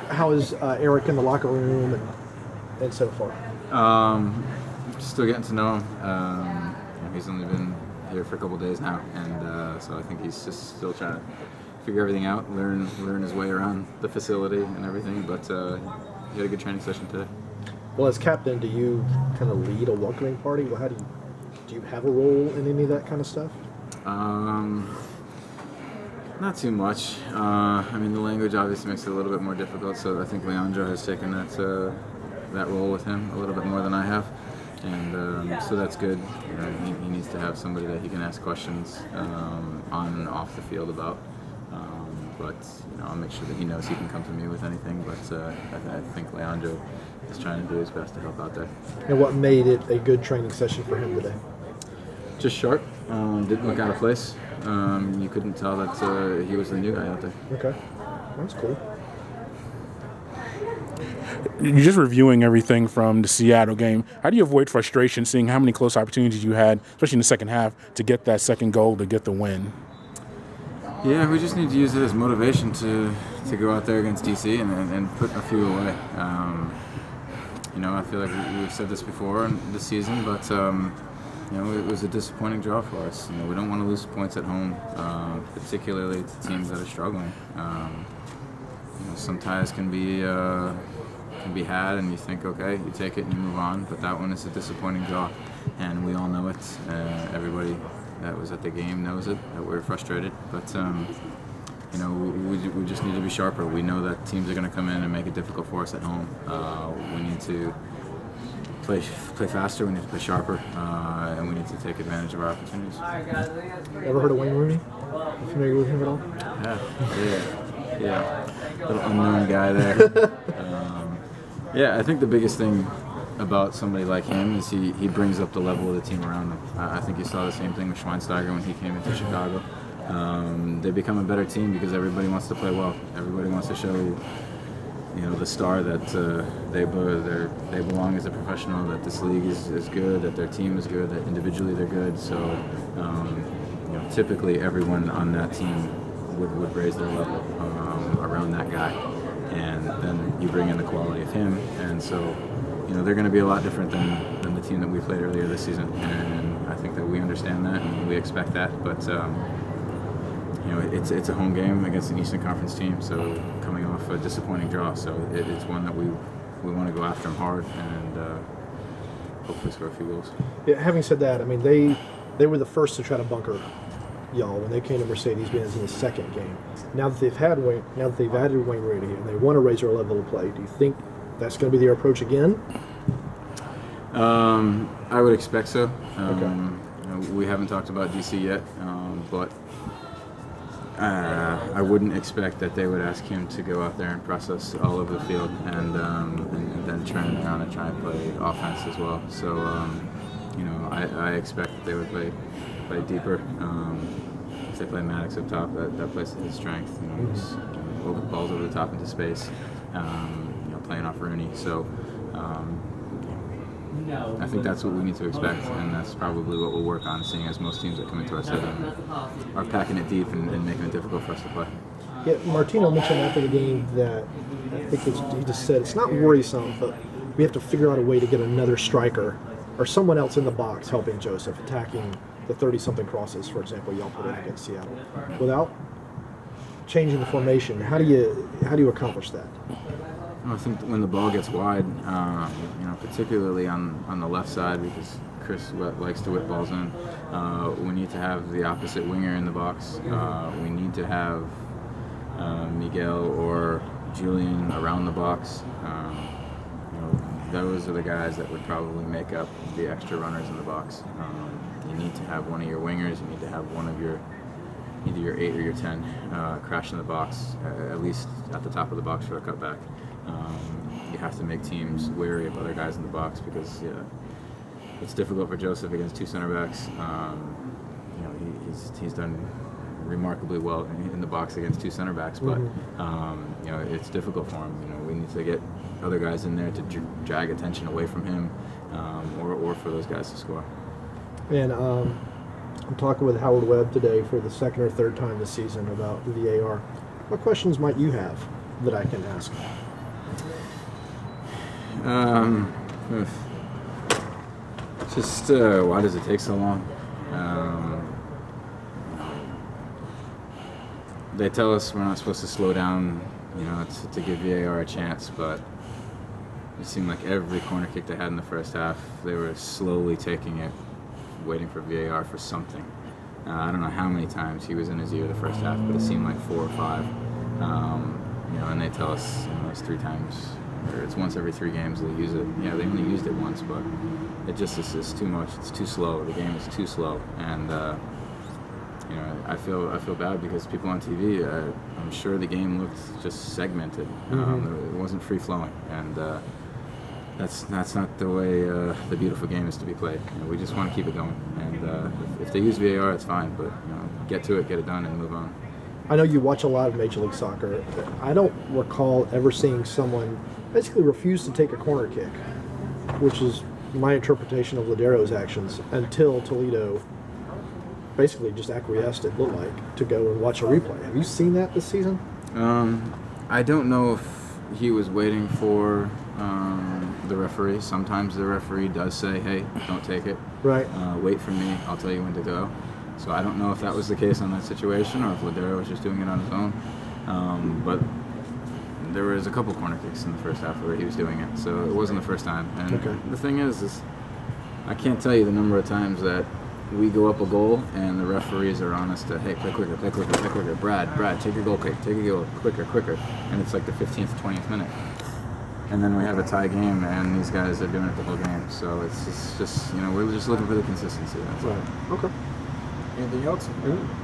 How is Eric in the locker room and so far? Still getting to know him. He's only been here for a couple days now, and so I think he's just still trying to figure everything out, learn his way around the facility and everything. But he had a good training session today. Well, as captain, do you kind of lead a welcoming party? Well, do you have a role in any of that kind of stuff? Not too much. I mean, the language obviously makes it a little bit more difficult, so I think Leandro has taken that role with him a little bit more than I have, and so that's good. He needs to have somebody that he can ask questions on and off the field about. But I'll make sure that he knows he can come to me with anything. But I think Leandro is trying to do his best to help out there. And what made it a good training session for him today? Just sharp. Didn't look out of place. You couldn't tell that he was the new guy out there. Okay, that's cool. You're just reviewing everything from the Seattle game. How do you avoid frustration seeing how many close opportunities you had, especially in the second half, to get that second goal to get the win? Yeah, we just need to use it as motivation to go out there against DC and put a few away. I feel like we've said this before this season, but it was a disappointing draw for us. We don't want to lose points at home, particularly to teams that are struggling. Some ties can be had, and you think, okay, you take it and you move on. But that one is a disappointing draw, and we all know it. Everybody that was at the game knows it, that we're frustrated. But we just need to be sharper. We know that teams are going to come in and make it difficult for us at home. We need to play faster, we need to play sharper, and we need to take advantage of our opportunities. Ever heard of Wayne Rooney? You familiar with him at all? Yeah. Little unknown guy there. I think the biggest thing about somebody like him is he brings up the level of the team around him. I think you saw the same thing with Schweinsteiger when he came into Chicago. They become a better team because everybody wants to play well. Everybody wants to show the star that they belong as a professional, that this league is good, that their team is good, that individually they're good. So typically everyone on that team would raise their level around that guy, and then you bring in the quality of him, and so they're going to be a lot different than the team that we played earlier this season, and I think that we understand that and we expect that, but it's a home game against an Eastern Conference team, so coming off a disappointing draw, so it's one that we want to go after them hard and hopefully score a few goals. Yeah, having said that, I mean they were the first to try to bunker y'all when they came to Mercedes-Benz in the second game. Now that they've added Wayne Rooney and they want to raise their level of play, do you think that's going to be their approach again? I would expect so. Okay. We haven't talked about DC yet, but I wouldn't expect that they would ask him to go out there and press us all over the field and then turn around and try and play offense as well. So, I expect that they would play deeper. If they play Maddox up top, that plays to his strength. Just open balls over the top into space. Playing off Rooney. So I think that's what we need to expect, and that's probably what we'll work on, seeing as most teams that come into our stadium are packing it deep and making it difficult for us to play. Yeah, Martino mentioned after the game that he just said it's not worrisome, but we have to figure out a way to get another striker or someone else in the box helping Joseph, attacking the 30-something crosses, for example, y'all put in against Seattle. Without changing the formation, how do you accomplish that? I think when the ball gets wide, particularly on the left side, because Chris likes to whip balls in, we need to have the opposite winger in the box. We need to have Miguel or Julian around the box. Those are the guys that would probably make up the extra runners in the box. You need to have one of your wingers. You need to have one of either your 8 or your 10 crash in the box, at least at the top of the box for a cutback. You have to make teams wary of other guys in the box because it's difficult for Joseph against two center backs. He's done remarkably well in the box against two center backs, but it's difficult for him. We need to get other guys in there to drag attention away from him, or for those guys to score. And I'm talking with Howard Webb today for the second or third time this season about the VAR. What questions might you have that I can ask? Oof. Just why does it take so long? They tell us we're not supposed to slow down, to give VAR a chance, but it seemed like every corner kick they had in the first half, they were slowly taking it, waiting for VAR for something. I don't know how many times he was in his ear the first half, but it seemed like 4 or 5. And they tell us it's 3 times, or it's once every 3 games they use it. Yeah, they only used it once, but it just is too much. It's too slow. The game is too slow, and I feel bad because people on TV, I'm sure the game looked just segmented. It wasn't free flowing, and that's not the way the beautiful game is to be played. We just want to keep it going, and if they use VAR, it's fine. But get to it, get it done, and move on. I know you watch a lot of Major League Soccer. I don't recall ever seeing someone basically refuse to take a corner kick, which is my interpretation of Ladero's actions, until Toledo basically just acquiesced, it looked like, to go and watch a replay. Have you seen that this season? I don't know if he was waiting for the referee. Sometimes the referee does say, hey, don't take it. Right. Wait for me. I'll tell you when to go. So I don't know if that was the case on that situation or if Ladero was just doing it on his own. But there was a couple corner kicks in the first half where he was doing it. So it wasn't the first time. And the thing is I can't tell you the number of times that we go up a goal and the referees are on us to, hey, play quicker, play quicker, play quicker. Brad, take your goal kick, take your goal quicker. And it's like the 15th, 20th minute. And then we have a tie game, and these guys are doing it the whole game. So it's just we're just looking for the consistency. That's all. Okay. Anything else? Yeah.